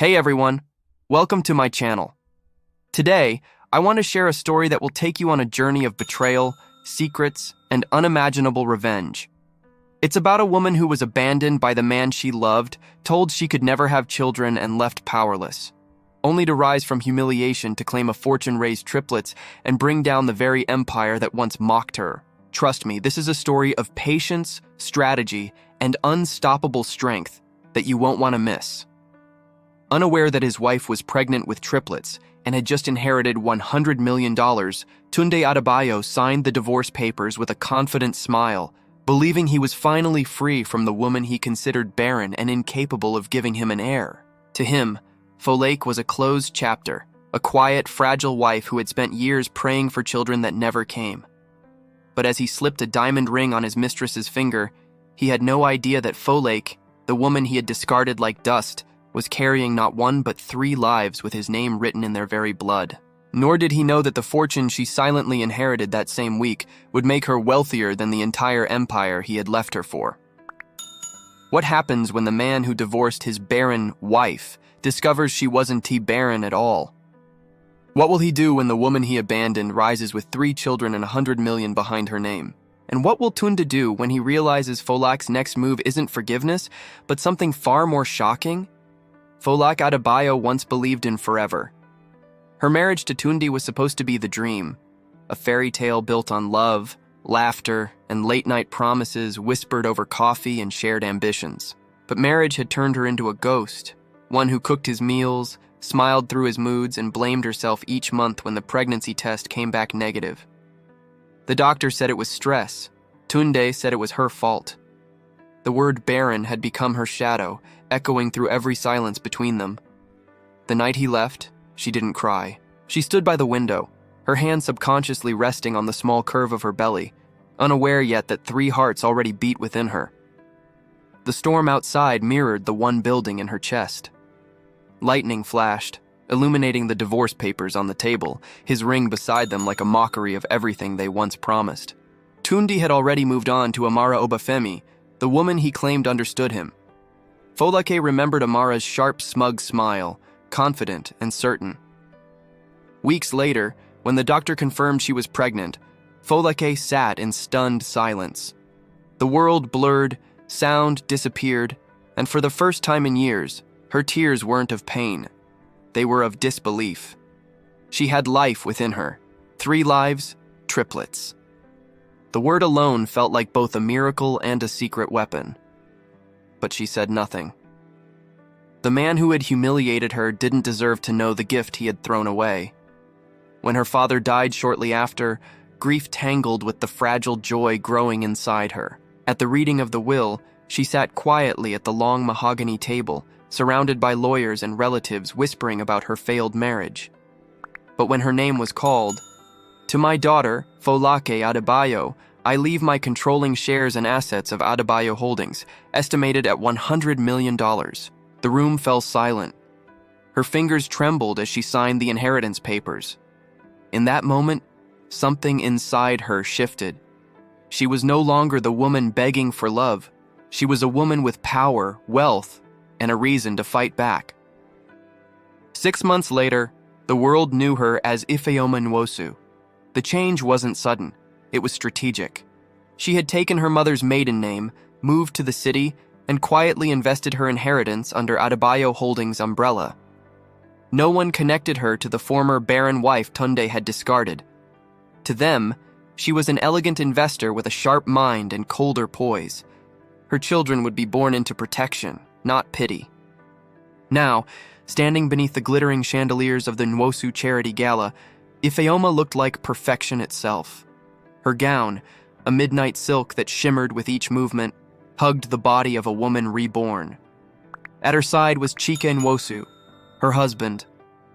Hey everyone, welcome to my channel. Today, I want to share a story that will take you on a journey of betrayal, secrets, and unimaginable revenge. It's about a woman who was abandoned by the man she loved, told she could never have children, and left powerless, only to rise from humiliation to claim a fortune, raise triplets, and bring down the very empire that once mocked her. Trust me, this is a story of patience, strategy, and unstoppable strength that you won't want to miss. Unaware that his wife was pregnant with triplets and had just inherited $100 million, Tunde Adebayo signed the divorce papers with a confident smile, believing he was finally free from the woman he considered barren and incapable of giving him an heir. To him, Folake was a closed chapter, a quiet, fragile wife who had spent years praying for children that never came. But as he slipped a diamond ring on his mistress's finger, he had no idea that Folake, the woman he had discarded like dust, was carrying not one but 3 lives with his name written in their very blood. Nor did he know that the fortune she silently inherited that same week would make her wealthier than the entire empire he had left her for. What happens when the man who divorced his barren wife discovers she wasn't barren at all? What will he do when the woman he abandoned rises with 3 children and $100 million behind her name? And what will Tunde do when he realizes Folake's next move isn't forgiveness, but something far more shocking? Folake Adebayo once believed in forever. Her marriage to Tunde was supposed to be the dream, a fairy tale built on love, laughter, and late-night promises whispered over coffee and shared ambitions. But marriage had turned her into a ghost, one who cooked his meals, smiled through his moods, and blamed herself each month when the pregnancy test came back negative. The doctor said it was stress. Tunde said it was her fault. The word barren had become her shadow, echoing through every silence between them. The night he left, she didn't cry. She stood by the window, her hand subconsciously resting on the small curve of her belly, unaware yet that 3 hearts already beat within her. The storm outside mirrored the one building in her chest. Lightning flashed, illuminating the divorce papers on the table, his ring beside them like a mockery of everything they once promised. Tunde had already moved on to Amara Obafemi, the woman he claimed understood him. Folake remembered Amara's sharp, smug smile, confident and certain. Weeks later, when the doctor confirmed she was pregnant, Folake sat in stunned silence. The world blurred, sound disappeared, and for the first time in years, her tears weren't of pain. They were of disbelief. She had life within her. 3 lives, triplets. The word alone felt like both a miracle and a secret weapon. But she said nothing. The man who had humiliated her didn't deserve to know the gift he had thrown away. When her father died shortly after, grief tangled with the fragile joy growing inside her. At the reading of the will, she sat quietly at the long mahogany table, surrounded by lawyers and relatives whispering about her failed marriage. But when her name was called, "To my daughter, Folake Adebayo, I leave my controlling shares and assets of Adebayo Holdings, estimated at $100 million. The room fell silent. Her fingers trembled as she signed the inheritance papers. In that moment, something inside her shifted. She was no longer the woman begging for love. She was a woman with power, wealth, and a reason to fight back. 6 months later, the world knew her as Ifeoma Nwosu. The change wasn't sudden. It was strategic. She had taken her mother's maiden name, moved to the city, and quietly invested her inheritance under Adebayo Holdings' umbrella. No one connected her to the former barren wife Tunde had discarded. To them, she was an elegant investor with a sharp mind and colder poise. Her children would be born into protection, not pity. Now, standing beneath the glittering chandeliers of the Nwosu charity gala, Ifeoma looked like perfection itself. Her gown, a midnight silk that shimmered with each movement, hugged the body of a woman reborn. At her side was Chika Nwosu, her husband,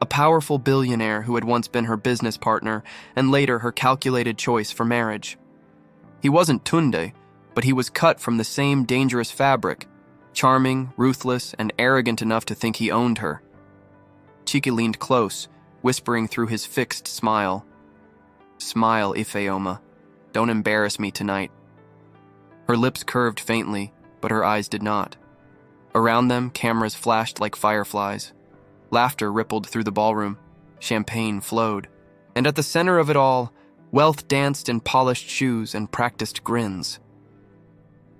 a powerful billionaire who had once been her business partner and later her calculated choice for marriage. He wasn't Tunde, but he was cut from the same dangerous fabric, charming, ruthless, and arrogant enough to think he owned her. Chika leaned close, whispering through his fixed smile, "Smile, Ifeoma. Don't embarrass me tonight." Her lips curved faintly, but her eyes did not. Around them, cameras flashed like fireflies. Laughter rippled through the ballroom. Champagne flowed. And at the center of it all, wealth danced in polished shoes and practiced grins.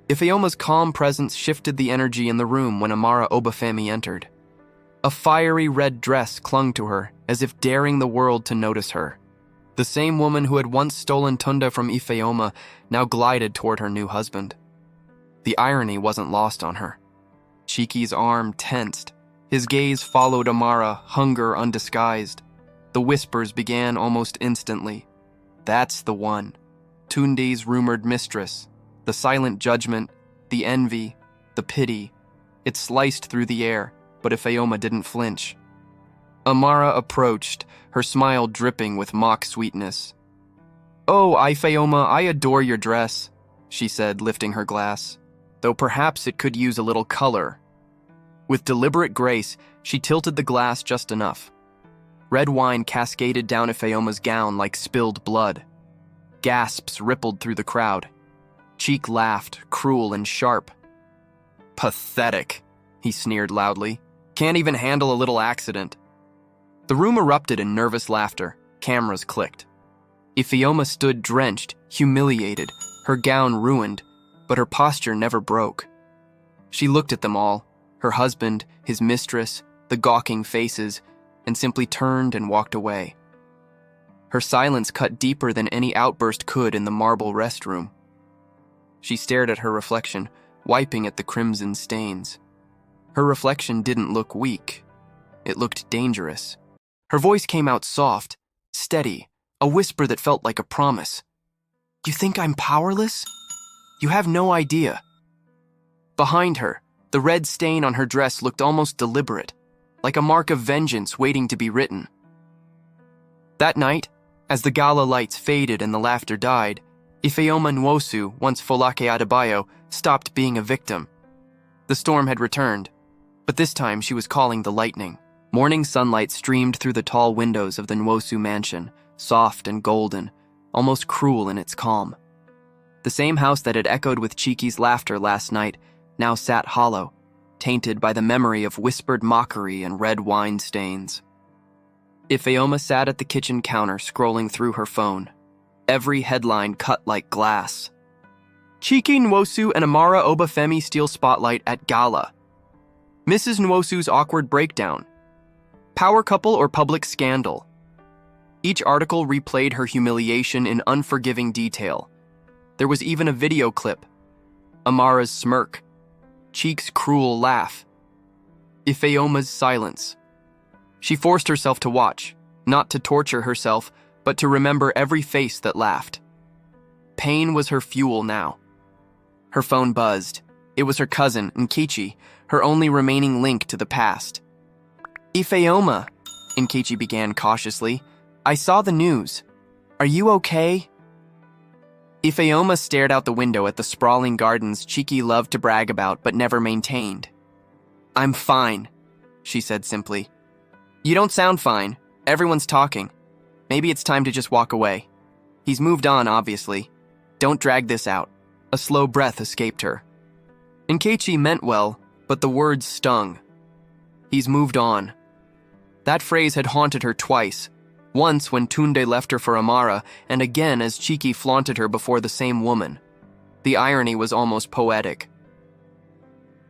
Ifeoma's calm presence shifted the energy in the room when Amara Obafemi entered. A fiery red dress clung to her, as if daring the world to notice her. The same woman who had once stolen Tunda from Ifeoma now glided toward her new husband. The irony wasn't lost on her. Chiki's arm tensed. His gaze followed Amara, hunger undisguised. The whispers began almost instantly. That's the one. Tunde's rumored mistress. The silent judgment, the envy, the pity. It sliced through the air, but Ifeoma didn't flinch. Amara approached, her smile dripping with mock sweetness. "Oh, Ifeoma, I adore your dress," she said, lifting her glass, though perhaps it could use a little color. With deliberate grace, she tilted the glass just enough. Red wine cascaded down Ifeoma's gown like spilled blood. Gasps rippled through the crowd. Cheek laughed, cruel and sharp. "Pathetic," he sneered loudly. "Can't even handle a little accident." The room erupted in nervous laughter. Cameras clicked. Ifeoma stood drenched, humiliated, her gown ruined, but her posture never broke. She looked at them all, her husband, his mistress, the gawking faces, and simply turned and walked away. Her silence cut deeper than any outburst could in the marble restroom. She stared at her reflection, wiping at the crimson stains. Her reflection didn't look weak. It looked dangerous. Her voice came out soft, steady, a whisper that felt like a promise. "You think I'm powerless? You have no idea." Behind her, the red stain on her dress looked almost deliberate, like a mark of vengeance waiting to be written. That night, as the gala lights faded and the laughter died, Ifeoma Nwosu, once Folake Adebayo, stopped being a victim. The storm had returned, but this time she was calling the lightning. Morning sunlight streamed through the tall windows of the Nwosu mansion, soft and golden, almost cruel in its calm. The same house that had echoed with Chiki's laughter last night now sat hollow, tainted by the memory of whispered mockery and red wine stains. Ifeoma sat at the kitchen counter scrolling through her phone. Every headline cut like glass. Chiki Nwosu and Amara Obafemi steal spotlight at gala. Mrs. Nwosu's awkward breakdown. Power couple or public scandal. Each article replayed her humiliation in unforgiving detail. There was even a video clip. Amara's smirk. Cheek's cruel laugh. Ifeoma's silence. She forced herself to watch, not to torture herself, but to remember every face that laughed. Pain was her fuel now. Her phone buzzed. It was her cousin, Nkechi, her only remaining link to the past. "Ifeoma," Nkechi began cautiously, "I saw the news. Are you okay?" Ifeoma stared out the window at the sprawling gardens Chiki loved to brag about but never maintained. "I'm fine," she said simply. "You don't sound fine. Everyone's talking. Maybe it's time to just walk away. He's moved on, obviously. Don't drag this out." A slow breath escaped her. Nkechi meant well, but the words stung. He's moved on. That phrase had haunted her twice, once when Tunde left her for Amara, and again as Chiki flaunted her before the same woman. The irony was almost poetic.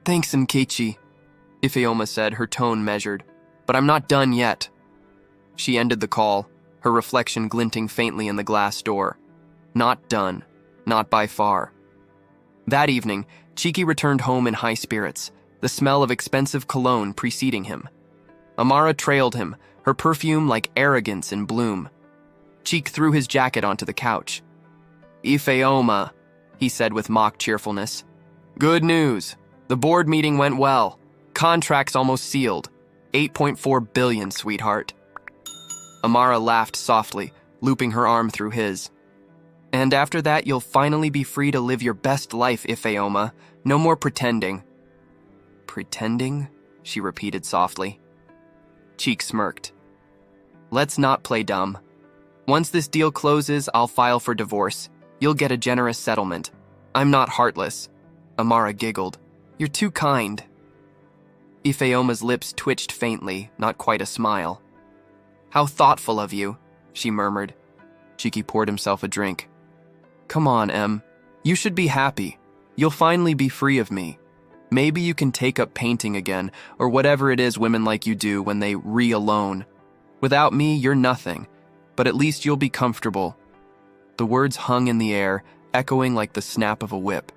"Thanks, Nkechi," Ifeoma said, her tone measured, "but I'm not done yet." She ended the call, her reflection glinting faintly in the glass door. Not done. Not by far. That evening, Chiki returned home in high spirits, the smell of expensive cologne preceding him. Amara trailed him, her perfume like arrogance in bloom. Cheek threw his jacket onto the couch. "Ifeoma," he said with mock cheerfulness. "Good news. The board meeting went well. Contract's almost sealed. 8.4 billion, sweetheart." Amara laughed softly, looping her arm through his. "And after that, you'll finally be free to live your best life, Ifeoma. No more pretending." "Pretending?" she repeated softly. Cheek smirked. "Let's not play dumb. Once this deal closes, I'll file for divorce. You'll get a generous settlement. I'm not heartless." Amara giggled. "You're too kind." Ifeoma's lips twitched faintly, not quite a smile. "How thoughtful of you," she murmured. Cheeky poured himself a drink. "Come on, Em. You should be happy. You'll finally be free of me. Maybe you can take up painting again, or whatever it is women like you do when they re-alone. Without me, you're nothing, but at least you'll be comfortable." The words hung in the air, echoing like the snap of a whip.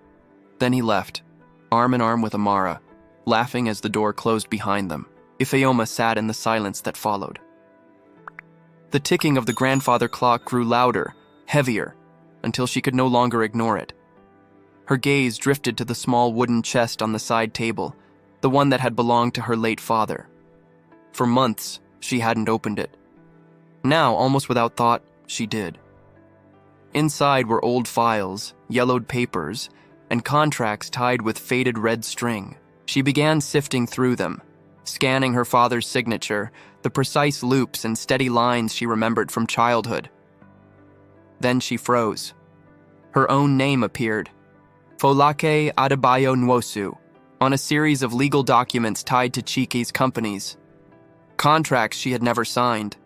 Then he left, arm in arm with Amara, laughing as the door closed behind them. Ifeoma sat in the silence that followed. The ticking of the grandfather clock grew louder, heavier, until she could no longer ignore it. Her gaze drifted to the small wooden chest on the side table, the one that had belonged to her late father. For months, she hadn't opened it. Now, almost without thought, she did. Inside were old files, yellowed papers, and contracts tied with faded red string. She began sifting through them, scanning her father's signature, the precise loops and steady lines she remembered from childhood. Then she froze. Her own name appeared, Folake Adebayo Nwosu, on a series of legal documents tied to Chiki's companies. Contracts she had never signed.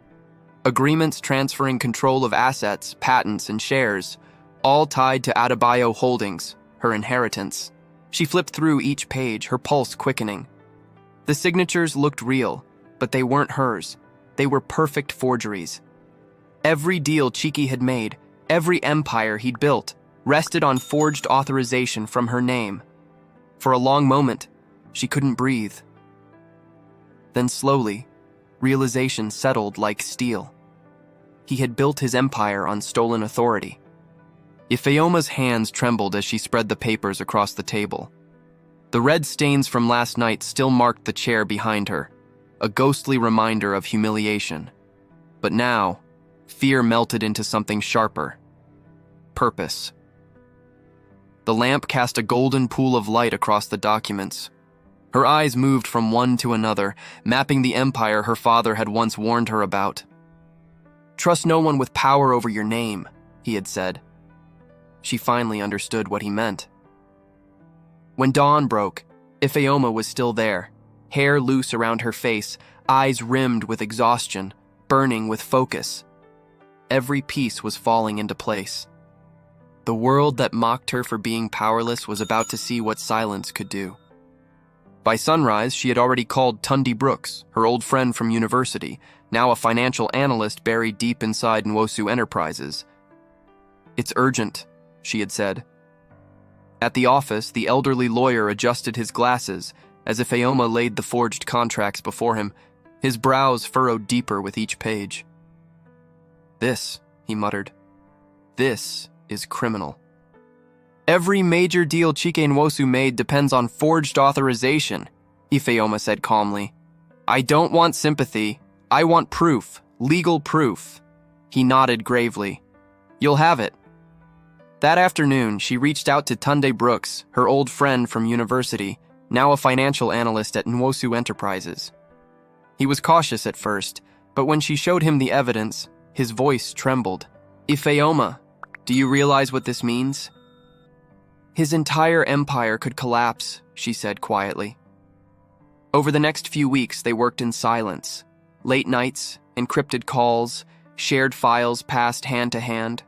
Agreements transferring control of assets, patents, and shares, all tied to Adebayo Holdings, her inheritance. She flipped through each page, her pulse quickening. The signatures looked real, but they weren't hers. They were perfect forgeries. Every deal Chiki had made, every empire he'd built, rested on forged authorization from her name. For a long moment, she couldn't breathe. Then slowly, realization settled like steel. He had built his empire on stolen authority. Ifeoma's hands trembled as she spread the papers across the table. The red stains from last night still marked the chair behind her, a ghostly reminder of humiliation. But now, fear melted into something sharper. Purpose. The lamp cast a golden pool of light across the documents. Her eyes moved from one to another, mapping the empire her father had once warned her about. "Trust no one with power over your name," he had said. She finally understood what he meant. When dawn broke, Ifeoma was still there, hair loose around her face, eyes rimmed with exhaustion, burning with focus. Every piece was falling into place. The world that mocked her for being powerless was about to see what silence could do. By sunrise, she had already called Tundi Brooks, her old friend from university, now a financial analyst buried deep inside Nwosu Enterprises. "It's urgent," she had said. At the office, the elderly lawyer adjusted his glasses as Ifeoma laid the forged contracts before him, his brows furrowed deeper with each page. "This," he muttered, "this is criminal. Every major deal Chike Nwosu made depends on forged authorization," Ifeoma said calmly. "I don't want sympathy. I want proof, legal proof." He nodded gravely. "You'll have it." That afternoon, she reached out to Tunde Brooks, her old friend from university, now a financial analyst at Nwosu Enterprises. He was cautious at first, but when she showed him the evidence, his voice trembled. "Ifeoma, do you realize what this means?" "His entire empire could collapse," she said quietly. Over the next few weeks, they worked in silence. Late nights, encrypted calls, shared files passed hand to hand.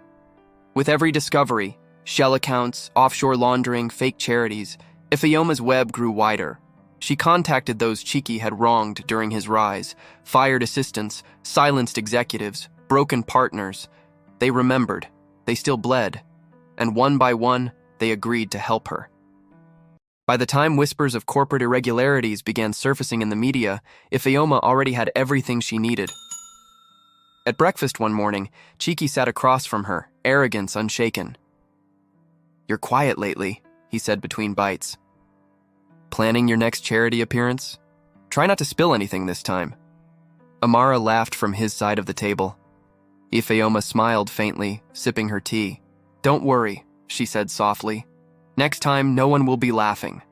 With every discovery, shell accounts, offshore laundering, fake charities, Ifeoma's web grew wider. She contacted those Chiki had wronged during his rise, fired assistants, silenced executives, broken partners. They remembered, they still bled, and one by one, they agreed to help her. By the time whispers of corporate irregularities began surfacing in the media, Ifeoma already had everything she needed. At breakfast one morning, Chiki sat across from her, arrogance unshaken. "You're quiet lately," he said between bites. "Planning your next charity appearance? Try not to spill anything this time." Amara laughed from his side of the table. Ifeoma smiled faintly, sipping her tea. "Don't worry," she said softly. "Next time, no one will be laughing."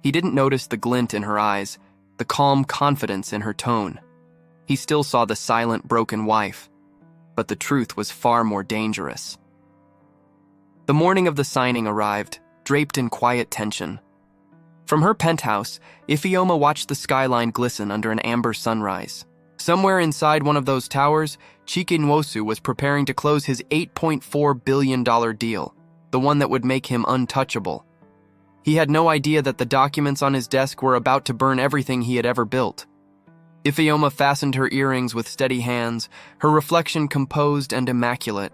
He didn't notice the glint in her eyes, the calm confidence in her tone. He still saw the silent, broken wife, but the truth was far more dangerous. The morning of the signing arrived, draped in quiet tension. From her penthouse, Ifeoma watched the skyline glisten under an amber sunrise. Somewhere inside one of those towers, Chike Nwosu was preparing to close his $8.4 billion deal, the one that would make him untouchable. He had no idea that the documents on his desk were about to burn everything he had ever built. Ifeoma fastened her earrings with steady hands, her reflection composed and immaculate.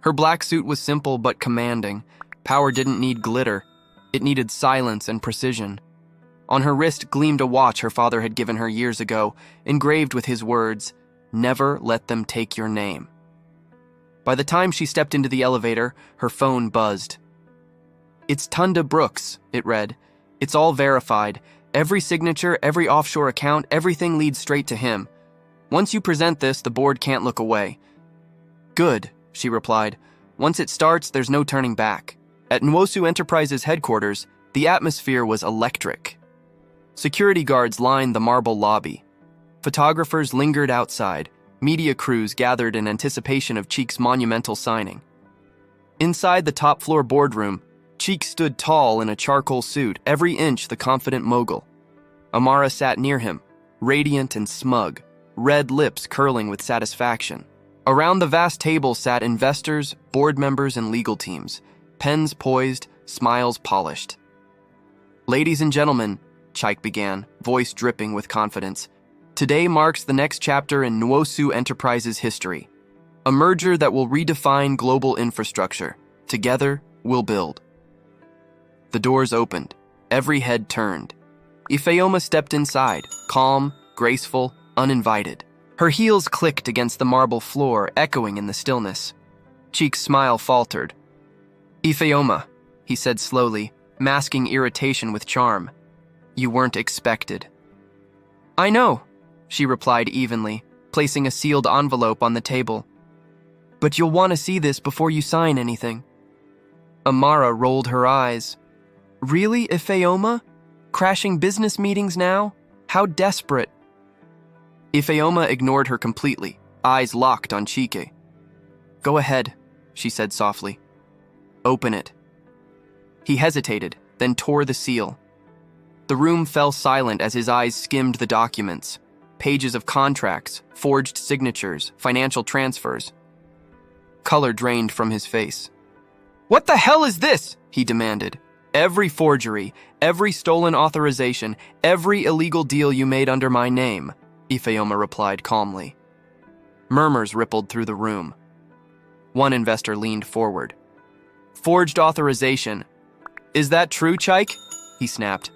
Her black suit was simple but commanding. Power didn't need glitter. It needed silence and precision. On her wrist gleamed a watch her father had given her years ago, engraved with his words, "Never let them take your name." By the time she stepped into the elevator, her phone buzzed. "It's Tunda Brooks," it read. "It's all verified. Every signature, every offshore account, everything leads straight to him. Once you present this, the board can't look away." "Good," she replied. "Once it starts, there's no turning back." At Nwosu Enterprises headquarters, the atmosphere was electric. Security guards lined the marble lobby. Photographers lingered outside. Media crews gathered in anticipation of Chike's monumental signing. Inside the top-floor boardroom, Chike stood tall in a charcoal suit, every inch the confident mogul. Amara sat near him, radiant and smug, red lips curling with satisfaction. Around the vast table sat investors, board members, and legal teams, pens poised, smiles polished. "Ladies and gentlemen," Chike began, voice dripping with confidence, "today marks the next chapter in Nwosu Enterprises' history. A merger that will redefine global infrastructure. Together, we'll build." The doors opened. Every head turned. Ifeoma stepped inside, calm, graceful, uninvited. Her heels clicked against the marble floor, echoing in the stillness. Chike's smile faltered. "Ifeoma," he said slowly, masking irritation with charm. "You weren't expected." "I know," she replied evenly, placing a sealed envelope on the table. "But you'll want to see this before you sign anything." Amara rolled her eyes. "Really, Ifeoma? Crashing business meetings now? How desperate." Ifeoma ignored her completely, eyes locked on Chike. "Go ahead," she said softly. "Open it." He hesitated, then tore the seal. The room fell silent as his eyes skimmed the documents. Pages of contracts, forged signatures, financial transfers. Color drained from his face. "What the hell is this?" he demanded. "Every forgery, every stolen authorization, every illegal deal you made under my name," Ifeoma replied calmly. Murmurs rippled through the room. One investor leaned forward. "Forged authorization. Is that true, Chike?" he snapped.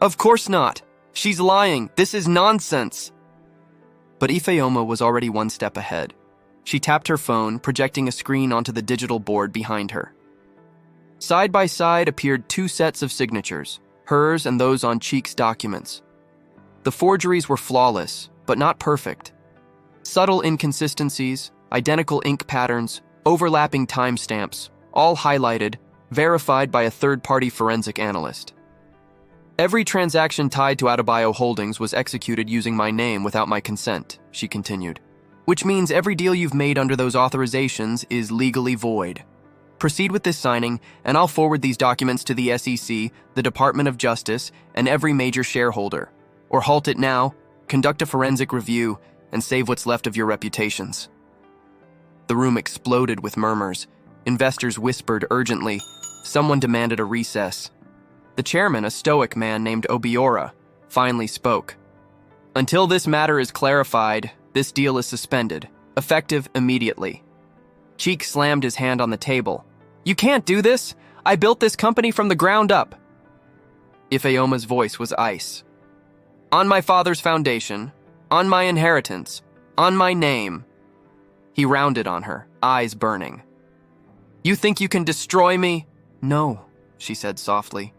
"Of course not. She's lying. This is nonsense." But Ifeoma was already one step ahead. She tapped her phone, projecting a screen onto the digital board behind her. Side by side appeared two sets of signatures, hers and those on Chike's documents. The forgeries were flawless, but not perfect. Subtle inconsistencies, identical ink patterns, overlapping timestamps, all highlighted, verified by a third-party forensic analyst. "Every transaction tied to Adebayo Holdings was executed using my name without my consent," she continued. "Which means every deal you've made under those authorizations is legally void. Proceed with this signing, and I'll forward these documents to the SEC, the Department of Justice, and every major shareholder. Or halt it now, conduct a forensic review, and save what's left of your reputations." The room exploded with murmurs. Investors whispered urgently. Someone demanded a recess. The chairman, a stoic man named Obiora, finally spoke. "Until this matter is clarified, this deal is suspended, effective immediately." Chike slammed his hand on the table. "You can't do this! I built this company from the ground up!" Ifeoma's voice was ice. "On my father's foundation, on my inheritance, on my name." He rounded on her, eyes burning. "You think you can destroy me?" "No," she said softly.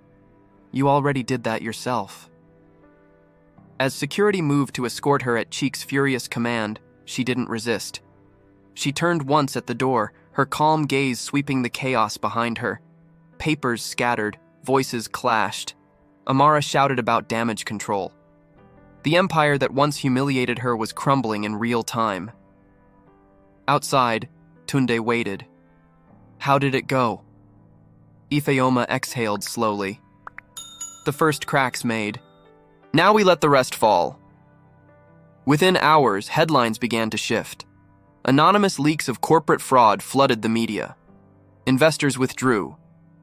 "You already did that yourself." As security moved to escort her at Chike's furious command, she didn't resist. She turned once at the door, her calm gaze sweeping the chaos behind her. Papers scattered, voices clashed. Amara shouted about damage control. The empire that once humiliated her was crumbling in real time. Outside, Tunde waited. "How did it go?" Ifeoma exhaled slowly. the first cracks made. Now we let the rest fall. Within hours, headlines began to shift. Anonymous leaks of corporate fraud flooded the media. Investors withdrew.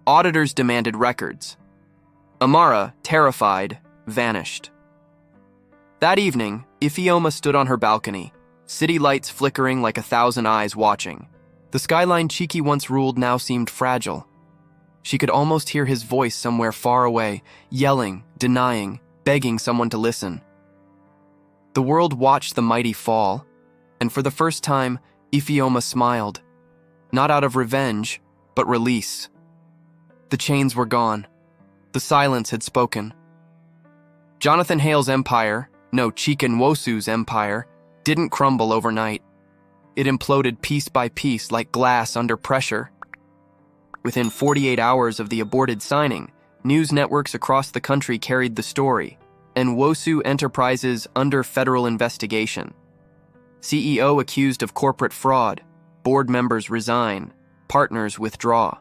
Auditors demanded records. Amara, terrified, vanished. That evening, Ifeoma stood on her balcony, city lights flickering like 1,000 eyes watching. The skyline Chike once ruled now seemed fragile. She could almost hear his voice somewhere far away, yelling, denying, begging someone to listen. The world watched the mighty fall, and for the first time, Ifeoma smiled. Not out of revenge, but release. The chains were gone. The silence had spoken. Jonathan Hale's empire, no, Chike Nwosu's empire, didn't crumble overnight. It imploded piece by piece like glass under pressure. Within 48 hours of the aborted signing, news networks across the country carried the story, Nwosu Enterprises under federal investigation. CEO accused of corporate fraud, board members resign, partners withdraw.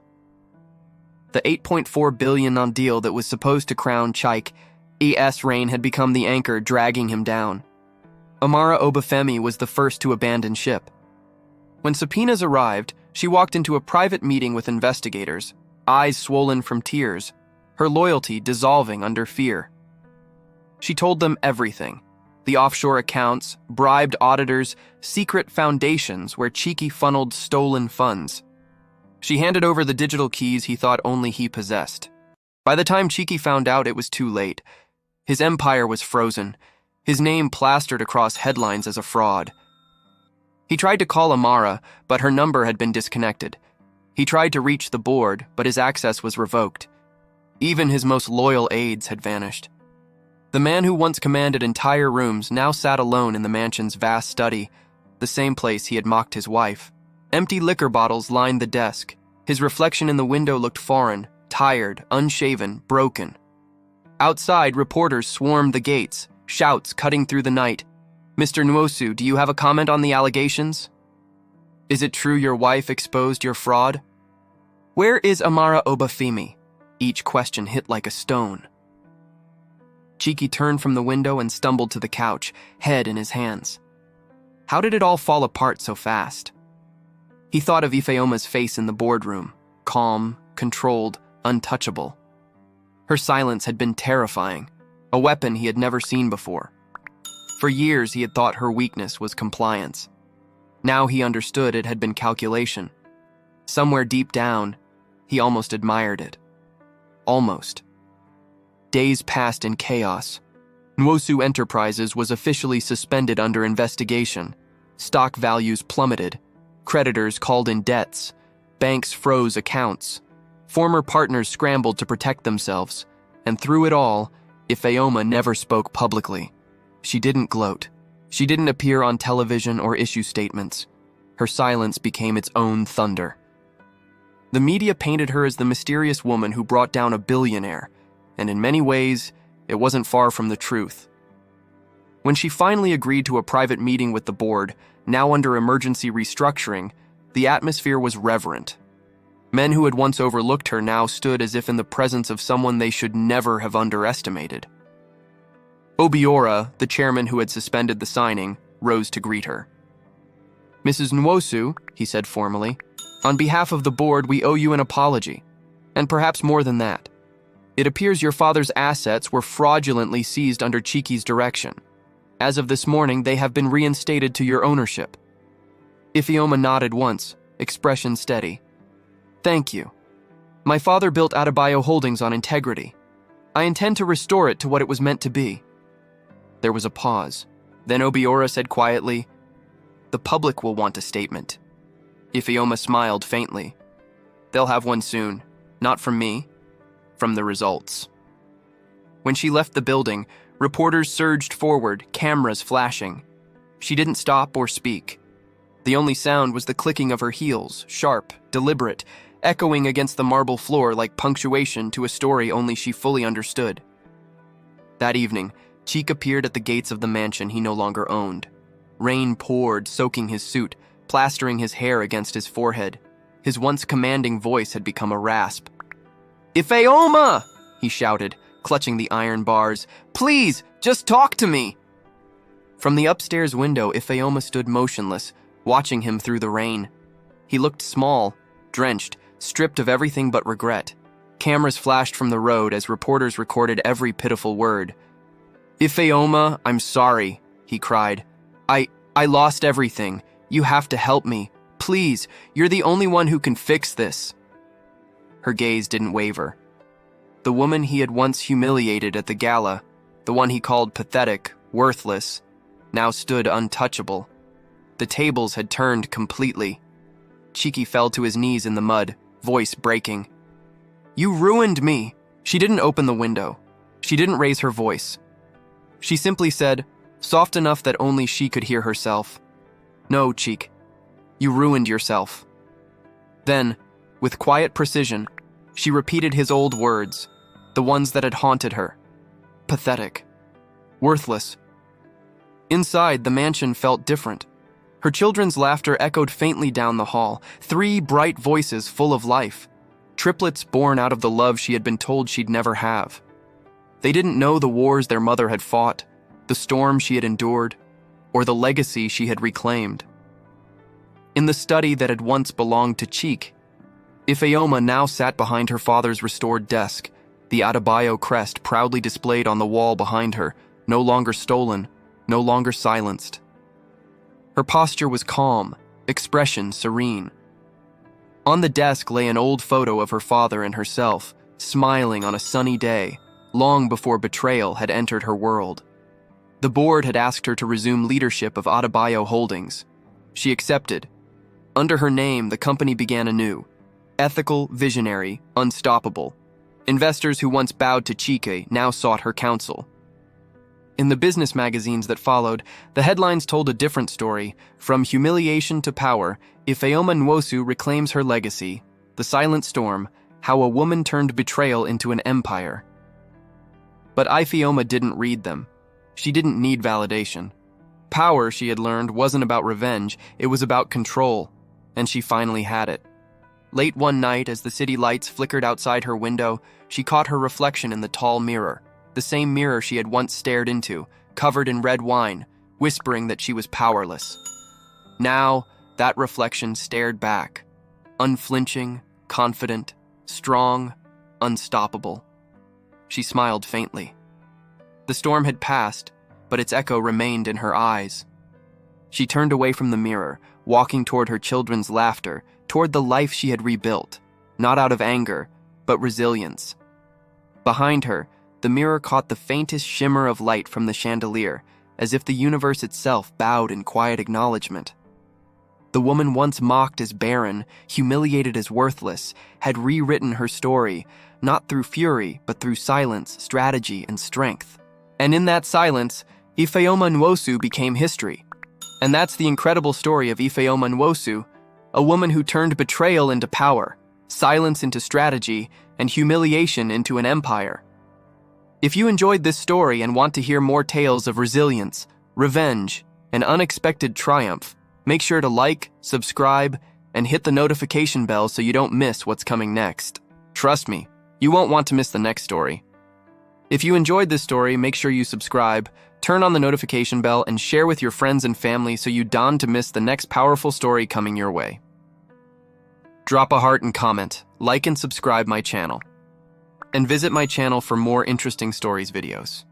The $8.4 billion deal that was supposed to crown Chike ES' reign had become the anchor dragging him down. Amara Obafemi was the first to abandon ship. When subpoenas arrived, she walked into a private meeting with investigators, eyes swollen from tears, her loyalty dissolving under fear. She told them everything: the offshore accounts, bribed auditors, secret foundations where Chike funneled stolen funds. She handed over the digital keys he thought only he possessed. By the time Chike found out, it was too late. His empire was frozen, his name plastered across headlines as a fraud. He tried to call Amara, but her number had been disconnected. He tried to reach the board, but his access was revoked. Even his most loyal aides had vanished. The man who once commanded entire rooms now sat alone in the mansion's vast study, the same place he had mocked his wife. Empty liquor bottles lined the desk. His reflection in the window looked foreign, tired, unshaven, broken. Outside, reporters swarmed the gates, shouts cutting through the night. "Mr. Nwosu, do you have a comment on the allegations? Is it true your wife exposed your fraud? Where is Amara Obafemi?" Each question hit like a stone. Chike turned from the window and stumbled to the couch, head in his hands. How did it all fall apart so fast? He thought of Ifeoma's face in the boardroom, calm, controlled, untouchable. Her silence had been terrifying, a weapon he had never seen before. For years he had thought her weakness was compliance. Now he understood it had been calculation. Somewhere deep down, he almost admired it. Almost. Days passed in chaos. Nwosu Enterprises was officially suspended under investigation. Stock values plummeted. Creditors called in debts. Banks froze accounts. Former partners scrambled to protect themselves. And through it all, Ifeoma never spoke publicly. She didn't gloat. She didn't appear on television or issue statements. Her silence became its own thunder. The media painted her as the mysterious woman who brought down a billionaire, and in many ways, it wasn't far from the truth. When she finally agreed to a private meeting with the board, now under emergency restructuring, the atmosphere was reverent. Men who had once overlooked her now stood as if in the presence of someone they should never have underestimated. Obiora, the chairman who had suspended the signing, rose to greet her. "Mrs. Nwosu," he said formally, "on behalf of the board, we owe you an apology, and perhaps more than that. It appears your father's assets were fraudulently seized under Chike's direction. As of this morning, they have been reinstated to your ownership." Ifeoma nodded once, expression steady. "Thank you. My father built Adebayo Holdings on integrity. I intend to restore it to what it was meant to be." There was a pause. Then Obiora said quietly, "The public will want a statement." Ifeoma smiled faintly. "They'll have one soon. Not from me. From the results." When she left the building, reporters surged forward, cameras flashing. She didn't stop or speak. The only sound was the clicking of her heels, sharp, deliberate, echoing against the marble floor like punctuation to a story only she fully understood. That evening, Chike appeared at the gates of the mansion he no longer owned. Rain poured, soaking his suit, plastering his hair against his forehead. His once commanding voice had become a rasp. "Ifeoma!" he shouted, clutching the iron bars. "Please, just talk to me!" From the upstairs window, Ifeoma stood motionless, watching him through the rain. He looked small, drenched, stripped of everything but regret. Cameras flashed from the road as reporters recorded every pitiful word. "Ifeoma, I'm sorry," he cried. I lost everything. You have to help me. Please, you're the only one who can fix this." Her gaze didn't waver. The woman he had once humiliated at the gala, the one he called pathetic, worthless, now stood untouchable. The tables had turned completely. Cheeky fell to his knees in the mud, voice breaking. "You ruined me." She didn't open the window. She didn't raise her voice. She simply said, soft enough that only she could hear herself, "No, Cheek, you ruined yourself." Then, with quiet precision, she repeated his old words, the ones that had haunted her. Pathetic. Worthless. Inside, the mansion felt different. Her children's laughter echoed faintly down the hall, 3 bright voices full of life. Triplets born out of the love she had been told she'd never have. They didn't know the wars their mother had fought, the storm she had endured, or the legacy she had reclaimed. In the study that had once belonged to Cheek, Ifeoma now sat behind her father's restored desk, the Adebayo crest proudly displayed on the wall behind her, no longer stolen, no longer silenced. Her posture was calm, expression serene. On the desk lay an old photo of her father and herself, smiling on a sunny day, long before betrayal had entered her world. The board had asked her to resume leadership of Adebayo Holdings. She accepted. Under her name, the company began anew. Ethical, visionary, unstoppable. Investors who once bowed to Chike now sought her counsel. In the business magazines that followed, the headlines told a different story. From humiliation to power, Ifeoma Nwosu reclaims her legacy. The silent storm, how a woman turned betrayal into an empire. But Ifeoma didn't read them. She didn't need validation. Power, she had learned, wasn't about revenge, it was about control, and she finally had it. Late one night, as the city lights flickered outside her window, she caught her reflection in the tall mirror, the same mirror she had once stared into, covered in red wine, whispering that she was powerless. Now, that reflection stared back, unflinching, confident, strong, unstoppable. She smiled faintly. The storm had passed, but its echo remained in her eyes. She turned away from the mirror, walking toward her children's laughter, toward the life she had rebuilt, not out of anger, but resilience. Behind her, the mirror caught the faintest shimmer of light from the chandelier, as if the universe itself bowed in quiet acknowledgement. The woman once mocked as barren, humiliated as worthless, had rewritten her story, not through fury, but through silence, strategy, and strength. And in that silence, Ifeoma Nwosu became history. And that's the incredible story of Ifeoma Nwosu, a woman who turned betrayal into power, silence into strategy, and humiliation into an empire. If you enjoyed this story and want to hear more tales of resilience, revenge, and unexpected triumph, make sure to like, subscribe, and hit the notification bell so you don't miss what's coming next. Trust me, you won't want to miss the next story. If you enjoyed this story, make sure you subscribe, turn on the notification bell, and share with your friends and family so you don't miss the next powerful story coming your way. Drop a heart and comment, like and subscribe my channel, and visit my channel for more interesting stories videos.